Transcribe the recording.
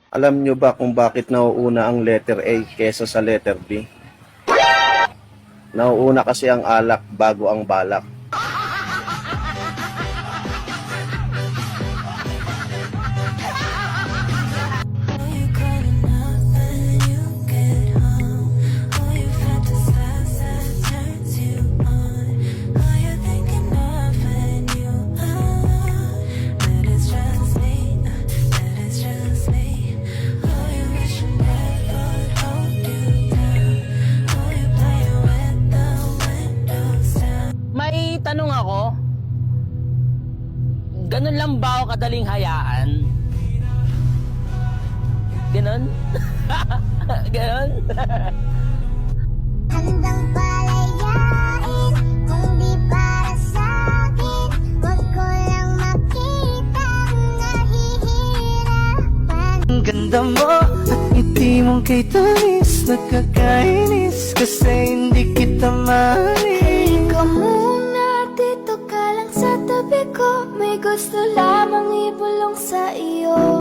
Alam nyo ba kung bakit nauuna ang letter A kesa sa letter B? Nauuna kasi ang alak bago ang balak. May tanong ako. Ganun lang ba ako kadaling hayaan? Ganun? Ganun? Handang palayain kung di para sa'kin. Huwag ko lang makitang nahihirapan. Ang ganda mo at ngiti mong kay tamis, nakakainis kasi hindi kita mahalin. Ikaw muna, dito ka lang sa tabi ko. May gusto lamang ibulong sa iyo.